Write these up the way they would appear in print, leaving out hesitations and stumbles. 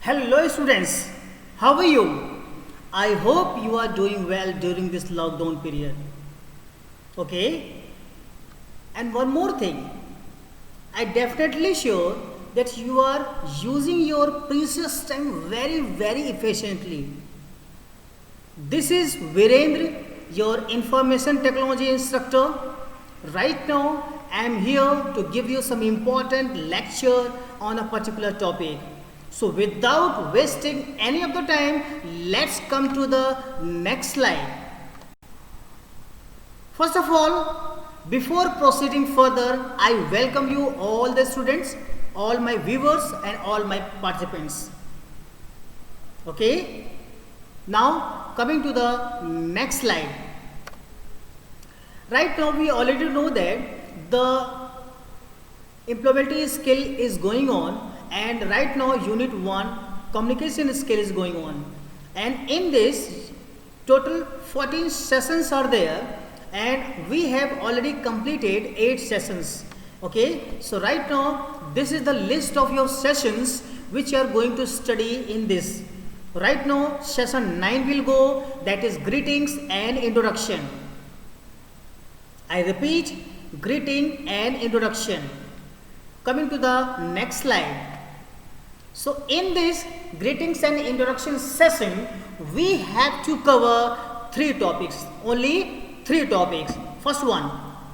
Hello students, how are you? I hope you are doing well during this lockdown period. Okay? And one more thing, I definitely sure that you are using your precious time very efficiently. This is Virendra, your information technology instructor. Right now, I am here to give you some important lecture on a particular topic. So, without wasting any of the time, let's come to the next slide. First of all, before proceeding further, I welcome you all the students, all my viewers, and all my participants. Okay? Now, coming to the next slide. Right now, we already know that the implementation skill is going on, and right now, Unit 1 communication skill is going on. And in this, total 14 sessions are there, and we have already completed 8 sessions. Okay, so right now, this is the list of your sessions which you are going to study in this. Right now, session 9 will go, that is greetings and introduction. I repeat, greeting and introduction. Coming to the next slide. So, in this greetings and introduction session, we have to cover 3 topics, only 3 topics. First one,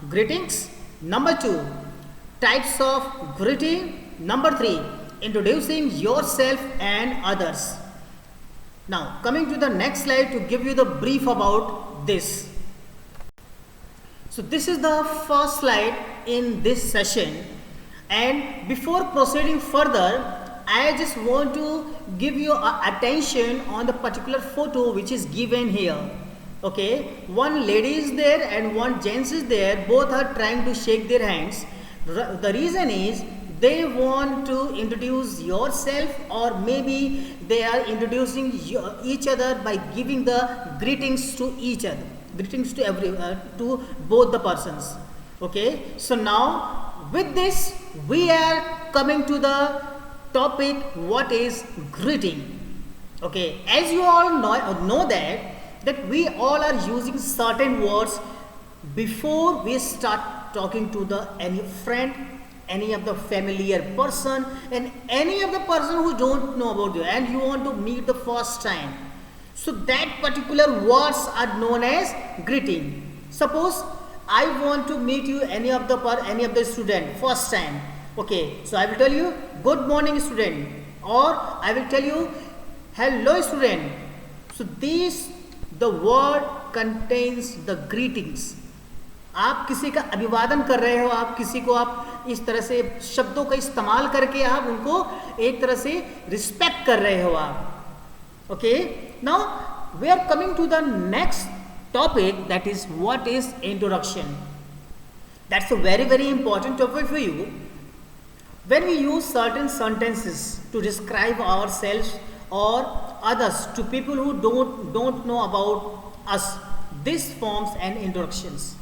greetings. Number 2, types of greeting. Number 3, introducing yourself and others. Now, coming to the next slide to give you the brief about this. So, this is the first slide in this session, and before proceeding further, I just want to give you attention on the particular photo which is given here. Okay, one lady is there and one gents is there, both are trying to shake their hands. The reason is they want to introduce yourself, or maybe they are introducing each other by giving the greetings to each other, greetings to to both the persons. Okay, so now with this we are coming to the topic, what is greeting. Okay, as you all know that we all are using certain words before we start talking to the any friend, any of the familiar person, and any of the person who don't know about you and you want to meet the first time. So that particular words are known as greeting. Suppose I want to meet you, any of the student first time. Okay, so I will tell you good morning student, or I will tell you hello student. So the word contains the greetings. आप किसी का अभिवादन कर रहे हो, आप किसी को आप इस तरह से शब्दों का इस्तेमाल करके आप उनको एक तरह से रिस्पेक्ट कर रहे हो आप. Okay, now we are coming to the next topic, that is what is introduction. That's a very important topic for you. When we use certain sentences to describe ourselves or others to people who don't know about us, this forms an introductions.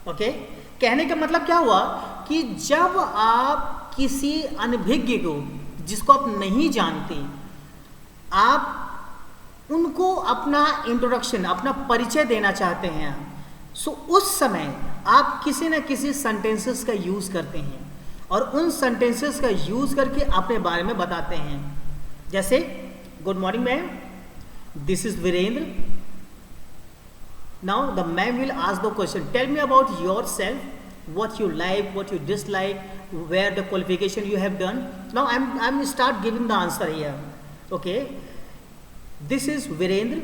Okay, कहने का मतलब क्या हुआ कि जब आप किसी अनभिज्ञ को, जिसको आप नहीं जानते, आप उनको अपना इंट्रोडक्शन, अपना परिचय देना चाहते हैं, सो उस समय आप किसी न किसी सेंटेंसेस का यूज़ करते हैं और उन सेंटेंसेस का यूज़ करके अपने बारे में बताते हैं. जैसे good morning ma'am, this is Virendra. Now the ma'am will ask the question, tell me about your self, what you like, what you dislike, where the qualification you have done. Now I'm start giving the answer here. Okay, this is Virendra.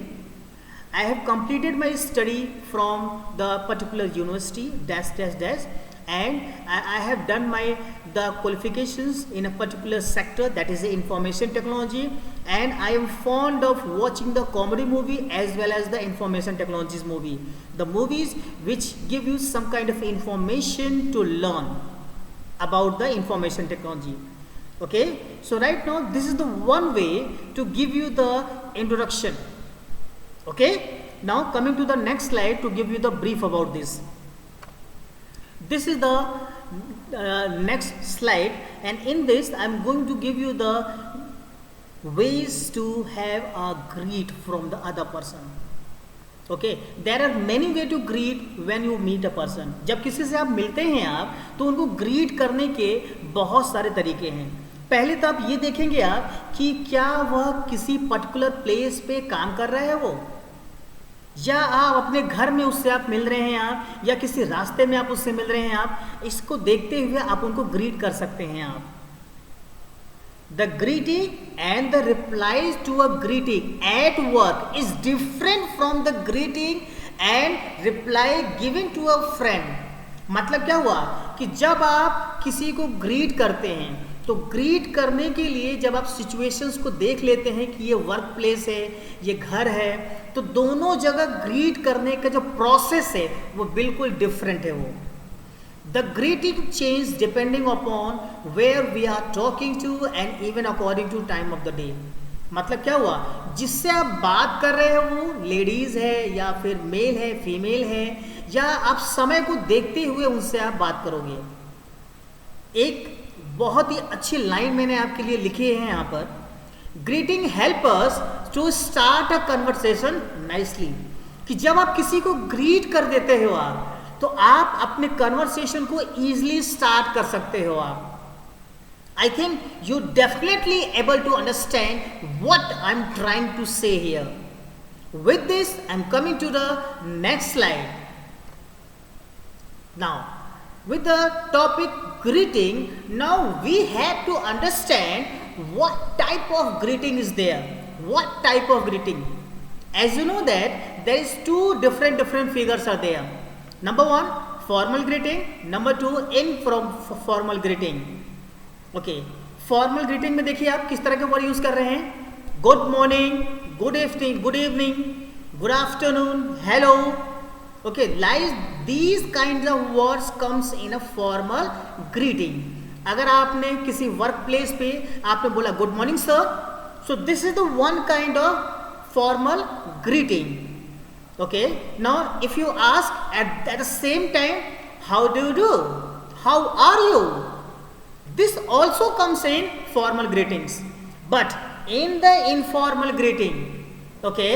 I have completed my study from the particular university dash, and I have done the qualifications in a particular sector, that is the information technology, and I am fond of watching the comedy movie as well as the information technologies movie, the movies which give you some kind of information to learn about the information technology. Okay, so right now this is the one way to give you the introduction. Okay, now coming to the next slide to give you the brief about this. This is the next slide, and in this I am going to give you the ways to have a greet from the other person. Okay, there are many way to greet when you meet a person. जब किसी से आप मिलते हैं आप, तो उनको greet करने के बहुत सारे तरीके हैं. पहले तो आप ये देखेंगे आप कि क्या वह किसी पर्टिकुलर प्लेस पे काम कर रहा है वो, या आप अपने घर में उससे आप मिल रहे हैं आप, या किसी रास्ते में आप उससे मिल रहे हैं आप. इसको देखते हुए आप उनको ग्रीट कर सकते हैं आप. The greeting and the replies to a greeting at work is different from the greeting and reply given to a friend. मतलब क्या हुआ कि जब आप किसी को ग्रीट करते हैं, तो ग्रीट करने के लिए जब आप सिचुएशंस को देख लेते हैं कि ये वर्क प्लेस है, ये घर है, तो दोनों जगह ग्रीट करने का जो प्रोसेस है वो बिल्कुल डिफरेंट है. वो The greeting change depending upon where we are talking to and even according to time of the day. मतलब क्या हुआ, जिससे आप बात कर रहे हो वो लेडीज है या फिर मेल है, फीमेल है, या आप समय को देखते हुए उनसे आप बात करोगे. एक बहुत ही अच्छी लाइन मैंने आपके लिए लिखी है यहाँ पर. Greeting help us to start a conversation nicely. कि जब आप किसी को ग्रीट कर देते हो आप, तो आप अपने कन्वर्सेशन को इजीली स्टार्ट कर सकते हो आप. I think you definitely able to understand what I am trying to say here. With this I am coming to the next slide. Now with the topic greeting, now we have to understand what type of greeting is there. What type of greeting? As you know that there is two different figures are there. Number one, formal greeting. Number two, informal greeting. Okay, formal greeting में देखिए आप किस तरह के word use कर रहे हैं. Good morning, good evening, good afternoon, hello. Okay, like these kinds of words comes in a formal greeting. अगर आपने किसी वर्क प्लेस पे आपने बोला good morning sir, so this is the one kind of formal greeting. Okay, now if you ask at the same time, how do you do? How are you? This also comes in formal greetings. But in the informal greeting, okay,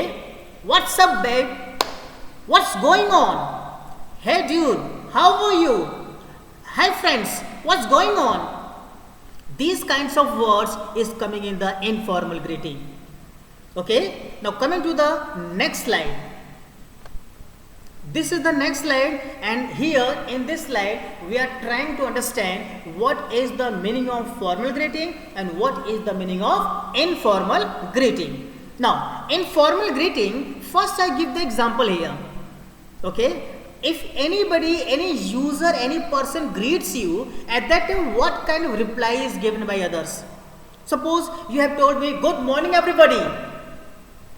what's up babe? What's going on? Hey dude, how are you? Hi friends, what's going on? These kinds of words is coming in the informal greeting. Okay, now coming to the next slide. This is the next slide, and here in this slide we are trying to understand what is the meaning of formal greeting and what is the meaning of informal greeting. Now in formal greeting, first I give the example here. Okay, if anybody, any user, any person greets you, at that time what kind of reply is given by others? Suppose you have told me good morning everybody,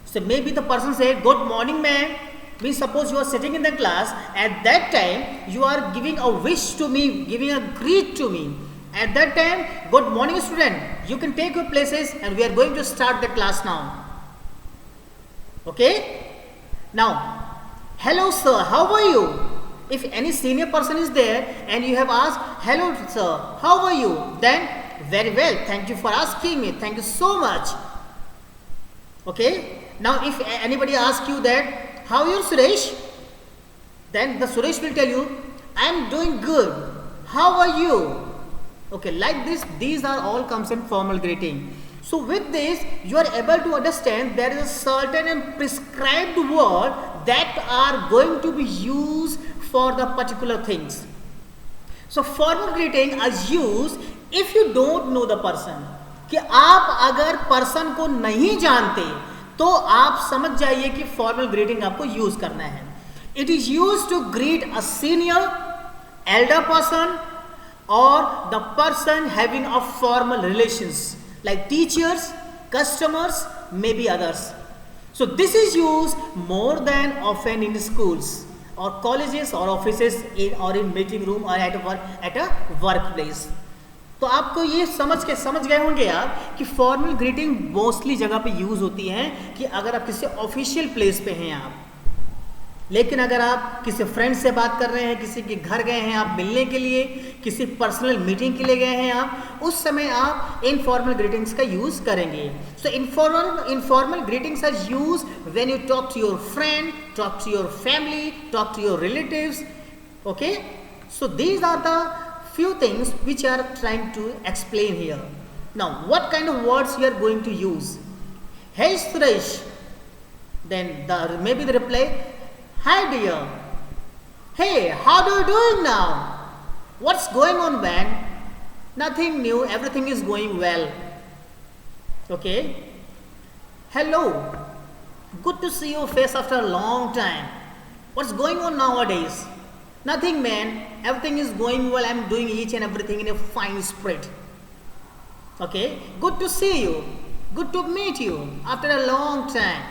so maybe the person said good morning ma'am. Means suppose you are sitting in the class, at that time you are giving a wish to me, giving a greet to me. At that time, good morning student, you can take your places and we are going to start the class now. Okay, now hello sir, how are you? If any senior person is there and you have asked hello sir, how are you, then very well, thank you for asking me, thank you so much. Okay, now if anybody asks you that how are you Suresh, then the Suresh will tell you I am doing good, how are you? Okay, like this, these are all comes in formal greeting. So with this you are able to understand there is a certain and prescribed word that are going to be used for the particular things. So formal greeting is used if you don't know the person. कि आप अगर person को नहीं जानते तो आप समझ जाइए कि फॉर्मल ग्रीटिंग आपको यूज करना है. It is use to greet a senior, elder person और the person having a formal relations like teachers, customers, maybe others. So this is used more than often in schools or colleges or offices or in meeting room or at a workplace. तो आपको ये समझ गए होंगे आप कि formal greeting mostly जगह पे यूज होती है कि अगर आप किसी ऑफिशियल प्लेस पे हैं आप. लेकिन अगर आप किसी फ्रेंड से बात कर रहे हैं, किसी के घर गए हैं आप मिलने के लिए, किसी पर्सनल मीटिंग के लिए गए हैं आप, उस समय आप इनफॉर्मल ग्रीटिंग्स का यूज करेंगे. So informal greetings are use when you talk to your friend, talk to your family, talk to your relatives. Okay, so these are the few things which are trying to explain here. Now what kind of words you are going to use? Hey Suresh, then maybe the reply, hi dear, hey how do you doing now, what's going on man, nothing new, everything is going well. Okay, hello, good to see your face after a long time, what's going on nowadays? Nothing man, everything is going well, I'm doing each and everything in a fine spirit. Okay, good to see you, good to meet you after a long time.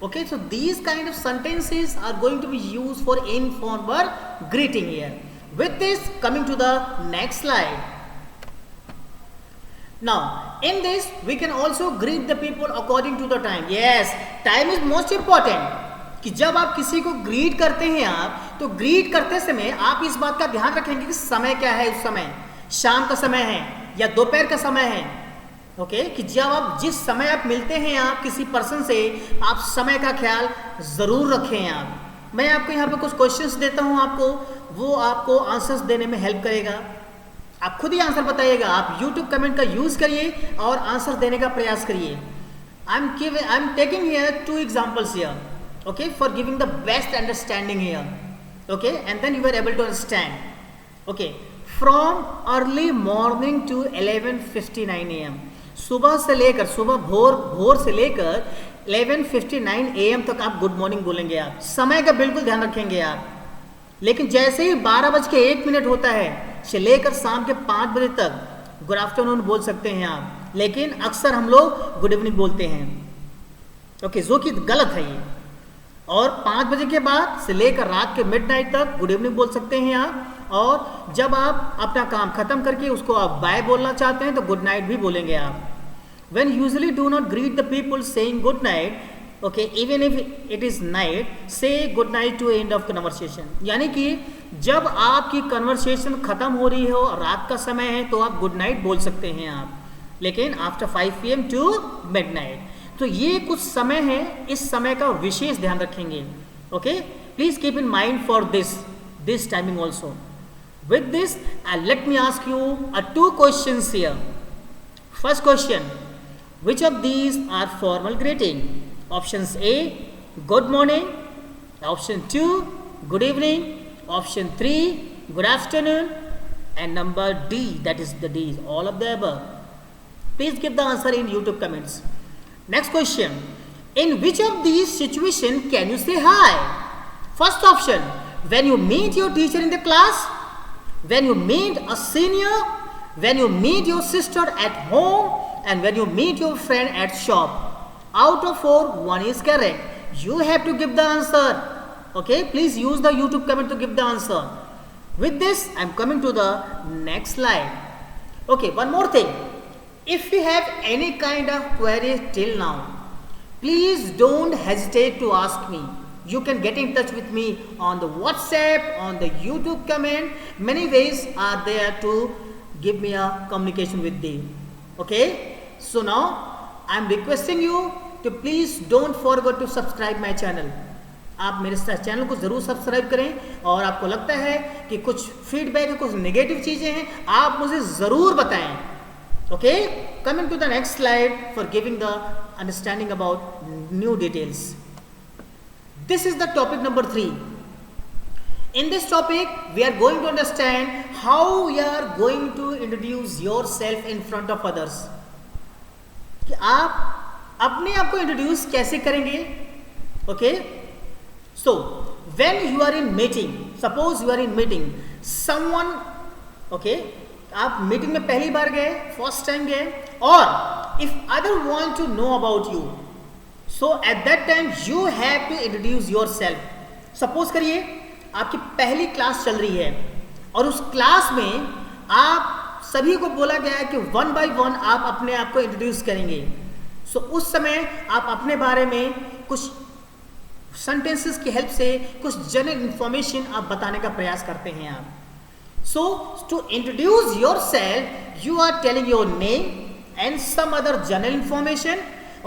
Okay, so these kind of sentences are going to be used for informal greeting here. With this, coming to the next slide. Now in this we can also greet the people according to the time. Yes, time is most important. कि जब आप किसी को greet करते हैं आप, तो greet करते समय आप इस बात का ध्यान रखेंगे कि समय क्या है, उस समय शाम का समय है या दोपहर का समय है. ओके, कि जब आप जिस समय आप मिलते हैं आप किसी पर्सन से, आप समय का ख्याल ज़रूर रखें. आप, मैं आपको यहाँ पे कुछ क्वेश्चंस देता हूँ आपको, वो आपको आंसर्स देने में हेल्प करेगा. आप खुद ही आंसर बताइएगा, आप यूट्यूब कमेंट का यूज़ करिए और आंसर देने का प्रयास करिए. I am taking here 2 examples here. Okay, for giving the best understanding here. Okay, and then you were able to understand. Okay, from early morning to 11:59 AM. सुबह से लेकर, सुबह भोर से लेकर 11:59 AM तक आप गुड मॉर्निंग बोलेंगे. आप समय का बिल्कुल ध्यान रखेंगे आप. लेकिन जैसे ही 12:01 होता है से लेकर शाम के 5 बजे तक गुड आफ्टरनून बोल सकते हैं आप, लेकिन अक्सर हम लोग गुड इवनिंग बोलते हैं. ओके, जो कि गलत है ये. और 5 बजे के बाद से लेकर रात के मिडनाइट तक गुड इवनिंग बोल सकते हैं आप. और जब आप अपना काम खत्म करके उसको आप बाय बोलना चाहते हैं तो गुड नाइट भी बोलेंगे आप. When usually do not greet the people saying good night, okay, even if it is night, say good night to end of conversation. यानी कि जब आपकी कन्वर्सेशन खत्म हो रही हो, रात का समय है, तो आप गुड नाइट बोल सकते हैं आप, लेकिन आफ्टर 5 PM टू मिडनाइट. तो ये कुछ समय है, इस समय का विशेष ध्यान रखेंगे. Okay, please keep in mind for this timing also. With this let me ask you 2 questions here. First question, which of these are formal greeting? Options A, good morning. Option 2, good evening. Option 3, good afternoon. And number D, that is the D, all of the above. Please give the answer in YouTube comments. Next question, in which of these situation can you say hi? First option, when you meet your teacher in the class, when you meet a senior, when you meet your sister at home, and when you meet your friend at shop. Out of 4, 1 is correct. You have to give the answer. Okay, please use the YouTube comment to give the answer. With this, I am coming to the next slide. Okay, one more thing. If you have any kind of queries till now, please don't hesitate to ask me. You can get in touch with me on the WhatsApp, on the YouTube comment. Many ways are there to give me a communication with you. Okay? So now I am requesting you to please don't forget to subscribe my channel. आप मेरे channel को ज़रूर subscribe करें. और आपको लगता है कि कुछ फीडबैक है, कुछ नेगेटिव चीज़ें हैं, आप मुझे ज़रूर बताएं. Okay, coming to the next slide for giving the understanding about new details. This is the topic number 3. In this topic, we are going to understand how you are going to introduce yourself in front of others. कि आप अपने आप को introduce कैसे करेंगे. Okay, so when you are in meeting, suppose you are in meeting someone, okay, आप meeting में पहली बार गए, फर्स्ट टाइम गए, और if other want to know about you, so at that time you have to introduce yourself. Suppose करिए आपकी पहली क्लास चल रही है और उस क्लास में आप सभी को बोला गया है कि 1 by 1 आप अपने आप को इंट्रोड्यूस करेंगे. सो उस समय आप अपने बारे में कुछ सेंटेंसेस की हेल्प से कुछ जनरल इंफॉर्मेशन आप बताने का प्रयास करते हैं आप. So to introduce yourself, you are telling your name and some other general information.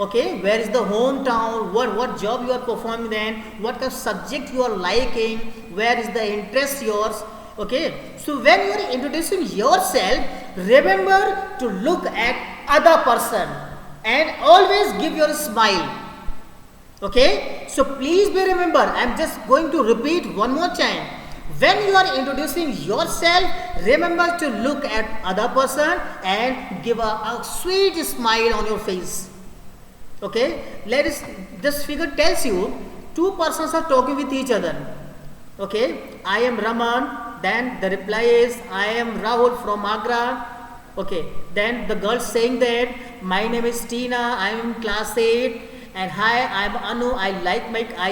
Okay, where is the hometown, what job you are performing then, what kind of subject you are liking, where is the interest yours. Okay, so when you are introducing yourself, remember to look at other person and always give your smile. Okay, so please be remember, I am just going to repeat one more time. When you are introducing yourself, remember to look at other person and give a sweet smile on your face. Okay, this figure tells you two persons are talking with each other. Okay, I am Raman, then the reply is I am Rahul from Agra. Okay, then the girl saying that my name is Tina, I am in class 8, and hi, I am Anu, I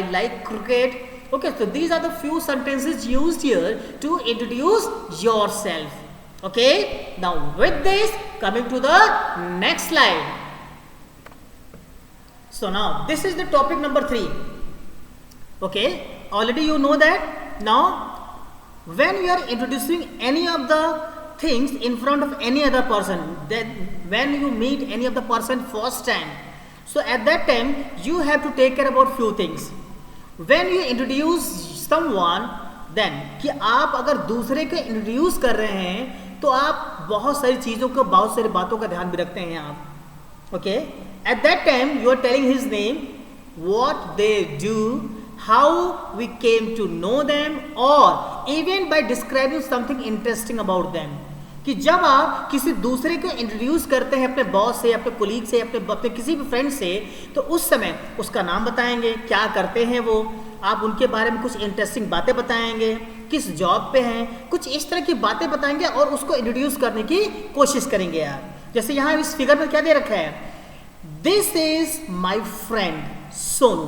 like cricket. Okay, so these are the few sentences used here to introduce yourself. Okay, now with this, coming to the next slide. So now this is the topic number 3. Okay, already you know that. Now when you are introducing any of the things in front of any other person, then when you meet any of the person first time, so at that time you have to take care about few things. When you introduce someone, then कि आप अगर दूसरे को introduce कर रहे हैं तो आप बहुत सारी चीज़ों को, बहुत सारी बातों का ध्यान भी रखते हैं आप. Okay, at that time you are telling his name, what they do, how we came to know them, और even by describing something interesting about them. कि जब आप किसी दूसरे को इंट्रोड्यूस करते हैं अपने बॉस से, अपने कोलीग से, अपने किसी भी फ्रेंड से, तो उस समय उसका नाम बताएंगे, क्या करते हैं वो, आप उनके बारे में कुछ इंटरेस्टिंग बातें बताएंगे, किस जॉब पे हैं, कुछ इस तरह की बातें बताएंगे और उसको इंट्रोड्यूस करने की कोशिश करेंगे आप. जैसे यहाँ इस फिगर में क्या दे रखा है, this is my friend Sonu,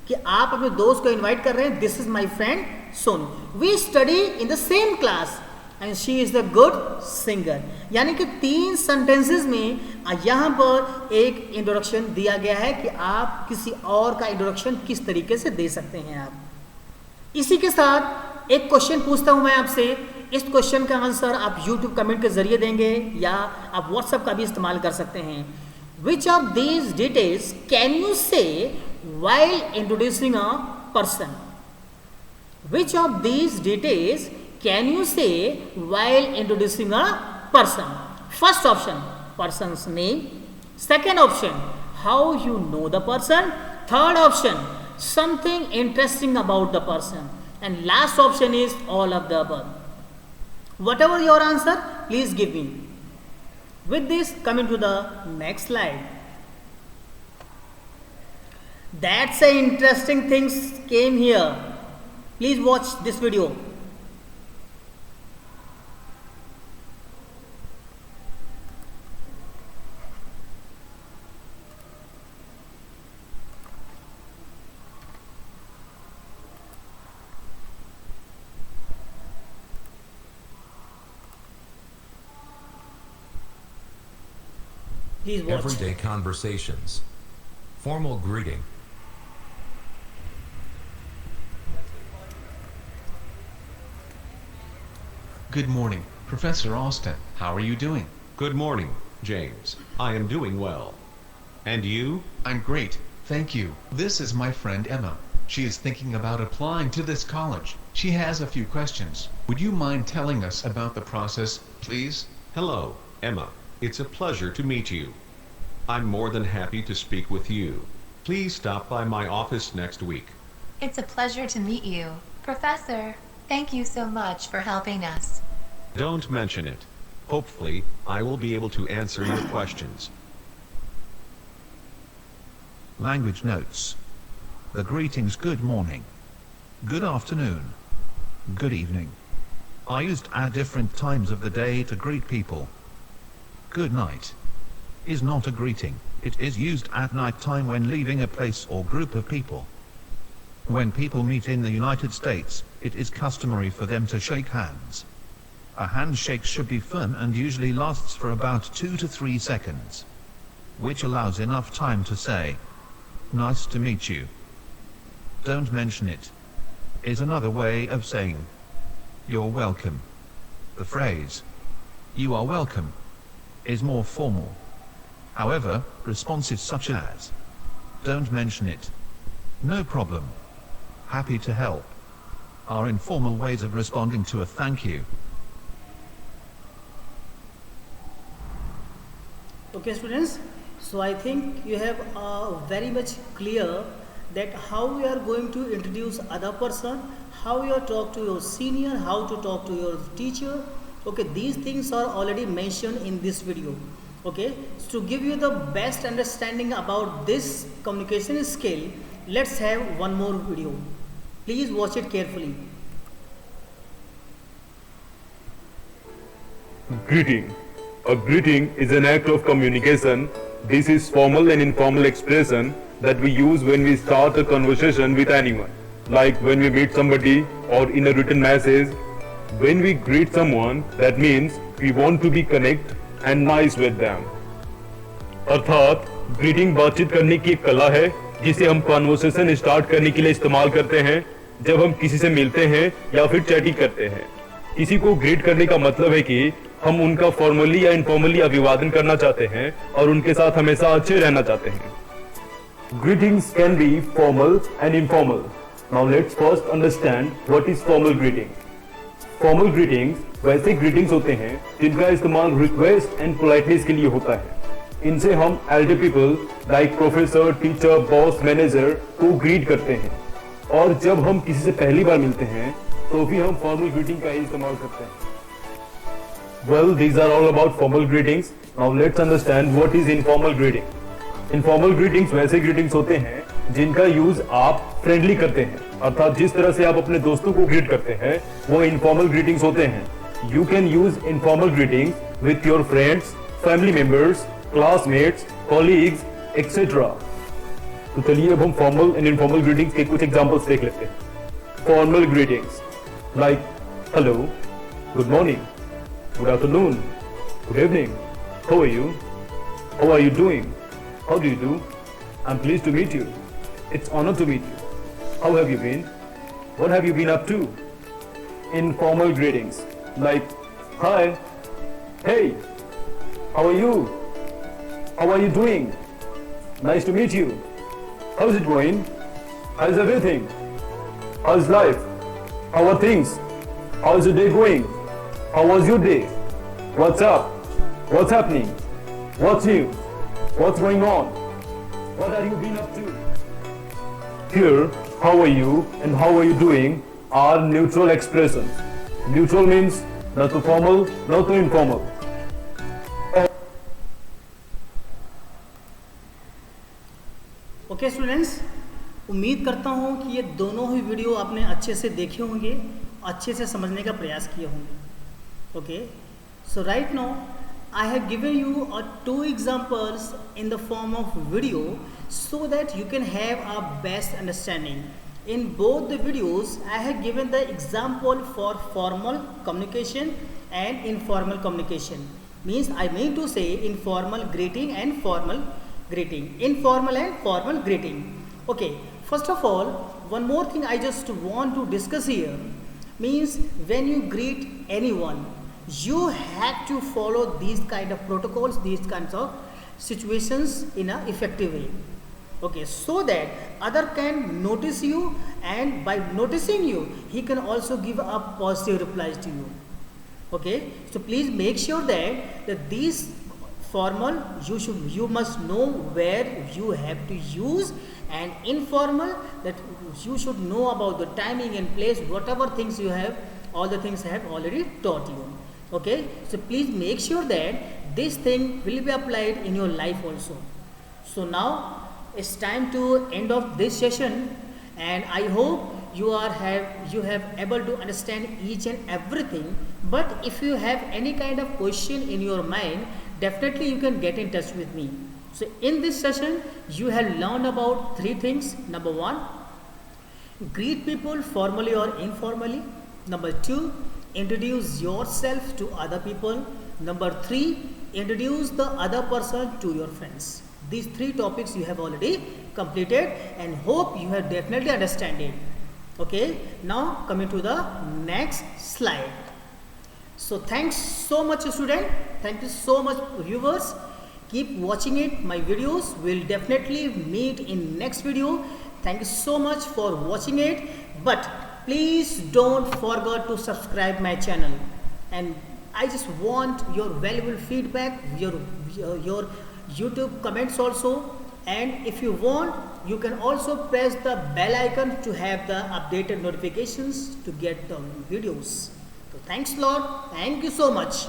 कि आप अपने दोस्त को इन्वाइट कर रहे हैं, this is my friend Sonu, we study in the same class and she is the good singer. यानी कि 3 सेंटेंसेस में यहाँ पर एक इंट्रोडक्शन दिया गया है कि आप किसी और का इंट्रोडक्शन किस तरीके से दे सकते हैं आप. इसी के साथ एक क्वेश्चन पूछता हूँ मैं आपसे. इस क्वेश्चन का आंसर आप यूट्यूब कमेंट के जरिए देंगे या आप व्हाट्सएप का भी इस्तेमाल कर सकते हैं. विच of these details can you से while introducing a person? Which of these details can you say while introducing a person? First option, person's name. Second option, how you know the person. Third option, something interesting about the person. And last option is all of the above. Whatever your answer, please give me. With this, coming to the next slide. That's a interesting things came here. Please watch this video. Please watch. Everyday conversations. Formal greeting. Good morning, Professor Austin. How are you doing? Good morning, James. I am doing well. And you? I'm great, thank you. This is my friend Emma. She is thinking about applying to this college. She has a few questions. Would you mind telling us about the process, please? Hello, Emma. It's a pleasure to meet you. I'm more than happy to speak with you. Please stop by my office next week. It's a pleasure to meet you, Professor. Thank you so much for helping us. Don't mention it. Hopefully, I will be able to answer your questions. Language notes. The greetings good morning, good afternoon, good evening are used at different times of the day to greet people. Good night is not a greeting. It is used at night time when leaving a place or group of people. When people meet in the United States, it is customary for them to shake hands. A handshake should be firm and usually lasts for about 2 to 3 seconds, which allows enough time to say, "Nice to meet you." don't mention it is another way of saying you're welcome. The phrase you are welcome is more formal. However, responses such as don't mention it, no problem, happy to help are informal ways of responding to a thank you. Okay students, so I think you have very much clear that how we are going to introduce other person, how you talk to your senior, how to talk to your teacher. Okay, these things are already mentioned in this video. Okay, so to give you the best understanding about this communication skill, let's have one more video. Please watch it carefully. Greeting. A greeting is an act of communication. This is formal and informal expression that we use when we start a conversation with anyone, like when we meet somebody or in a written message. When we greet someone, that means we want to be connect and nice with them. अर्थात greeting बातचीत करने की एक कला है जिसे हम conversation start करने के लिए इस्तेमाल करते हैं जब हम किसी से मिलते हैं या फिर चैटिंग करते हैं। किसी को ग्रीट करने का मतलब है कि हम उनका फॉर्मली या इनफॉर्मली अभिवादन करना चाहते हैं और उनके साथ हमेशा अच्छे रहना चाहते हैं। Greetings can be formal and informal. Now let's first understand what is formal greeting. Formal greetings वैसे greetings होते हैं जिनका इस्तेमाल रिक्वेस्ट एंड पोलाइटनेस के लिए होता है। इनसे हम Elder people like professor, teacher, boss, manager को ग्रीट करते हैं और जब हम किसी से पहली बार मिलते हैं तो भी हम फॉर्मल ग्रीटिंग का ही इस्तेमाल करते हैं। Well, these are all about formal greetings. Now let's understand what is informal greeting. Informal greetings वैसे greetings होते हैं जिनका यूज आप फ्रेंडली करते हैं, अर्थात जिस तरह से आप अपने दोस्तों को ग्रीट करते हैं वो informal greetings होते हैं। You can use informal greetings with your friends, family members, classmates, colleagues, etc. तो चलिए अब हम formal and informal greetings के कुछ examples देख लेते हैं। Formal greetings like hello, good morning, good afternoon, good evening, how are you, how are you doing, how do you do, I'm pleased to meet you, it's honor to meet you, how have you been, what have you been up to. Informal greetings like hi, hey, how are you, how are you doing, nice to meet you, how's it going, how's everything, how's life, how are things, how's your day going, how was your day, what's up, what's happening, what's new, what's going on, what have you been up to. Here, how are you and how are you doing are neutral expressions. Neutral means not too formal, not too informal. Okay students, उम्मीद करता हूँ कि ये दोनों ही video आपने अच्छे से देखे होंगे, अच्छे से समझने का प्रयास किए होंगे। Okay, so right now I have given you two examples in the form of video so that you can have a best understanding. In both the videos, I have given the example for formal communication and informal communication. Means I mean to say informal greeting and formal greeting. Informal and formal greeting. Okay, first of all, one more thing I just want to discuss here. Means when you greet anyone, you have to follow these kind of protocols, these kinds of situations in an effective way. Okay, so that other can notice you, and by noticing you, he can also give a positive replies to you. Okay, so please make sure that these formal you must know where you have to use, and informal that you should know about the timing and place, whatever things you have, all the things I have already taught you. Okay, so please make sure that this thing will be applied in your life also. So now it's time to end of this session, and I hope you have able to understand each and everything. But if you have any kind of question in your mind, definitely you can get in touch with me. So in this session you have learned about three things. Number one, greet people formally or informally. Number two, introduce yourself to other people. Number three, introduce the other person to your friends. These 3 topics you have already completed and hope you have definitely understand it. Okay, now coming to the next slide. So thanks so much student, thank you so much viewers. Keep watching it, my videos. Will definitely meet in next video. Thank you so much for watching it, but please don't forget to subscribe my channel, and I just want your valuable feedback, your YouTube comments also, and if you want you can also press the bell icon to have the updated notifications to get the videos. So thanks a lot, thank you so much.